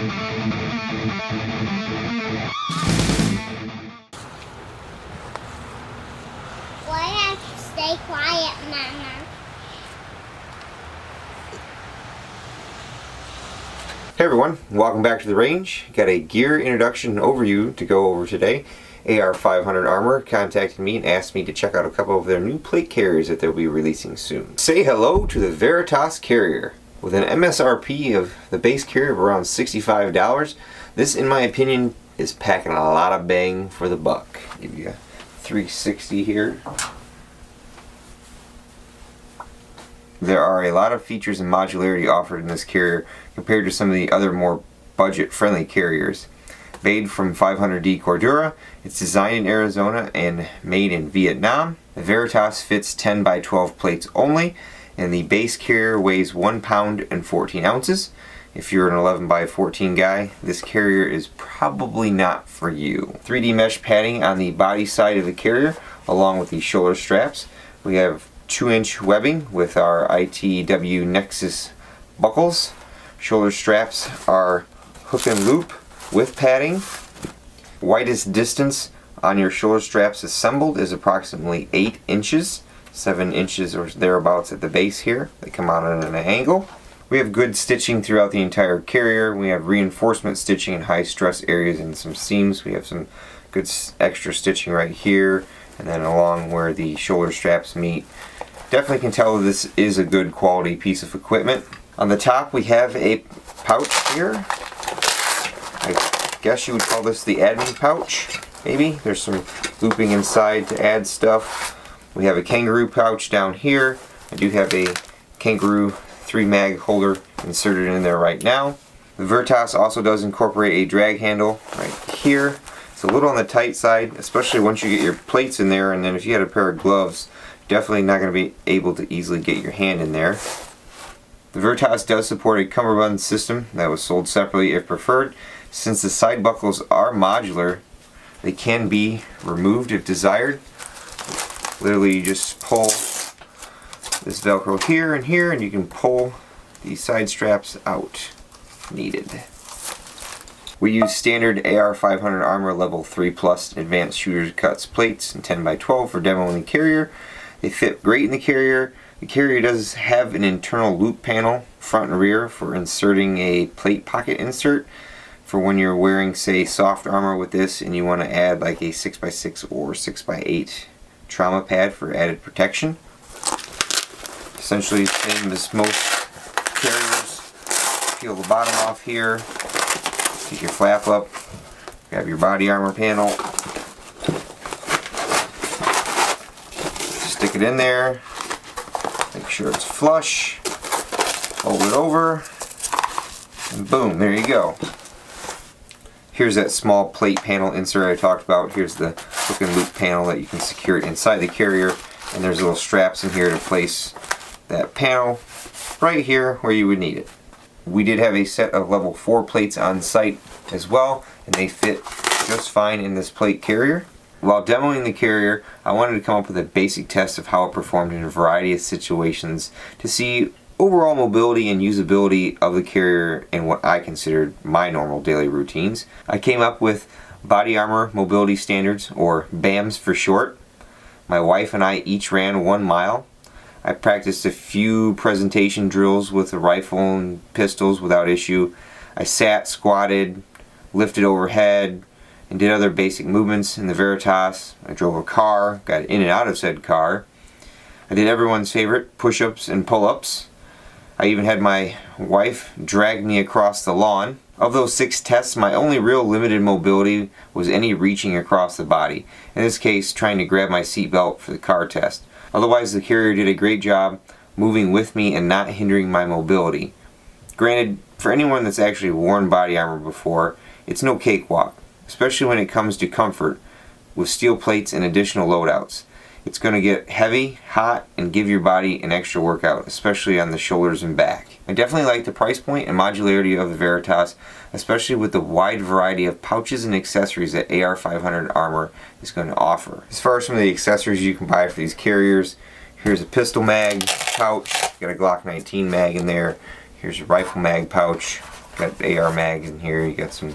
Why have to stay quiet, Mama? Hey everyone, welcome back to the range. Got a gear introduction overview to go over today. AR500 Armor contacted me and asked me to check out a couple of their new plate carriers that they'll be releasing soon. Say hello to the Veritas carrier. With an MSRP of the base carrier of around $65, this in my opinion is packing a lot of bang for the buck. Give you a 360 here. There are a lot of features and modularity offered in this carrier compared to some of the other more budget-friendly carriers. Made from 500D Cordura, it's designed in Arizona and made in Vietnam. The Veritas fits 10 by 12 plates only, and the base carrier weighs 1 pound and 14 ounces. If you're an 11 by 14 guy, this carrier is probably not for you. 3D mesh padding on the body side of the carrier, along with the shoulder straps. We have 2-inch webbing with our ITW Nexus buckles. Shoulder straps are hook and loop with padding. Widest distance on your shoulder straps assembled is approximately 8 inches, 7 inches or thereabouts at the base here. They come out at an angle. We have good stitching throughout the entire carrier. We have reinforcement stitching in high stress areas and some seams. We have some good extra stitching right here and then along where the shoulder straps meet. Definitely can tell that this is a good quality piece of equipment. On the top we have a pouch here. I guess you would call this the admin pouch, maybe. There's some looping inside to add stuff. We have a kangaroo pouch down here. I do have a kangaroo 3 mag holder inserted in there right now. The Veritas also does incorporate a drag handle right here. It's a little on the tight side, especially once you get your plates in there, and then if you had a pair of gloves, definitely not going to be able to easily get your hand in there. The Veritas does support a Cummerbund system that was sold separately if preferred. Since the side buckles are modular, they can be removed if desired. Literally you just pull this Velcro here, and you can pull the side straps out if needed. We use standard AR500 Armor Level 3 Plus Advanced Shooter's Cuts plates in 10 by 12 for demoing the carrier. They fit great in the carrier. The carrier does have an internal loop panel, front and rear, for inserting a plate pocket insert for when you're wearing, say, soft armor with this and you want to add like a 6x6 or 6x8 trauma pad for added protection. Essentially the same as most carriers. Peel the bottom off here, take your flap up, grab your body armor panel, stick it in there, make sure it's flush, fold it over, and boom, there you go. Here's that small plate panel insert I talked about. Here's the hook and loop panel that you can secure it inside the carrier, and there's little straps in here to place that panel right here where you would need it. We did have a set of level 4 plates on site as well, and they fit just fine in this plate carrier. While demoing the carrier, I wanted to come up with a basic test of how it performed in a variety of situations to see overall mobility and usability of the carrier in what I considered my normal daily routines. I came up with Body Armor Mobility Standards, or BAMs for short. My wife and I each ran 1 mile. I practiced a few presentation drills with a rifle and pistols without issue. I sat, squatted, lifted overhead, and did other basic movements in the Veritas. I drove a car, got in and out of said car. I did everyone's favorite push-ups and pull-ups. I even had my wife drag me across the lawn. Of those 6 tests, my only real limited mobility was any reaching across the body. In this case, trying to grab my seatbelt for the car test. Otherwise, the carrier did a great job moving with me and not hindering my mobility. Granted, for anyone that's actually worn body armor before, it's no cakewalk, especially when it comes to comfort with steel plates and additional loadouts. It's going to get heavy, hot, and give your body an extra workout, especially on the shoulders and back. I definitely like the price point and modularity of the Veritas, especially with the wide variety of pouches and accessories that AR500 Armor is going to offer. As far as some of the accessories you can buy for these carriers, here's a pistol mag pouch, got a Glock 19 mag in there. Here's a rifle mag pouch, Got AR mags in here. You got some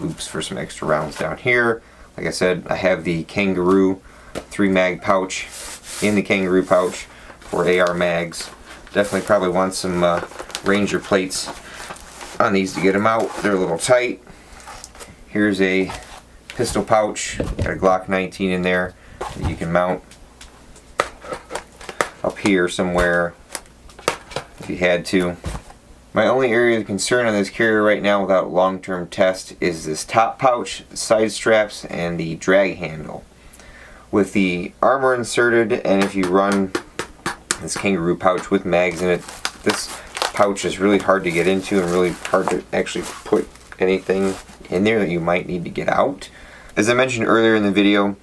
loops for some extra rounds down here. Like I said, I have the Kangaroo 3 mag pouch in the Kangaroo pouch for AR mags. Definitely probably want some Ranger plates on these to get them out. They're a little tight. Here's a pistol pouch. Got a Glock 19 in there that you can mount up here somewhere if you had to. My only area of concern on this carrier right now without long-term test is this top pouch, the side straps, and the drag handle. With the armor inserted, and if you run this Kangaroo pouch with mags in it, this pouch is really hard to get into and really hard to actually put anything in there that you might need to get out. As I mentioned earlier in the video,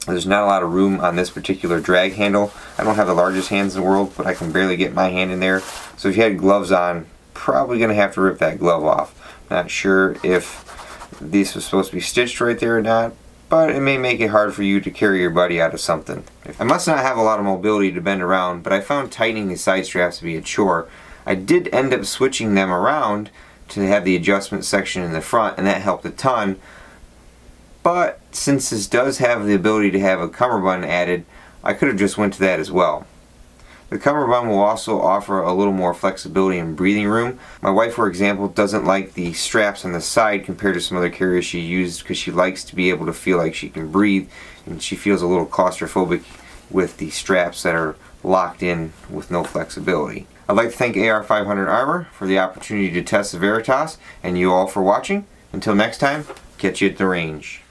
there's not a lot of room on this particular drag handle. I don't have the largest hands in the world, but I can barely get my hand in there. So if you had gloves on, probably going to have to rip that glove off. Not sure if this was supposed to be stitched right there or not, but it may make it hard for you to carry your buddy out of something. I must not have a lot of mobility to bend around, but I found tightening these side straps to be a chore. I did end up switching them around to have the adjustment section in the front, and that helped a ton. But since this does have the ability to have a cummerbund added, I could have just went to that as well. The cummerbund will also offer a little more flexibility and breathing room. My wife, for example, doesn't like the straps on the side compared to some other carriers she used because she likes to be able to feel like she can breathe, and she feels a little claustrophobic with the straps that are locked in with no flexibility. I'd like to thank AR500 Armor for the opportunity to test the Veritas, and you all for watching. Until next time, catch you at the range.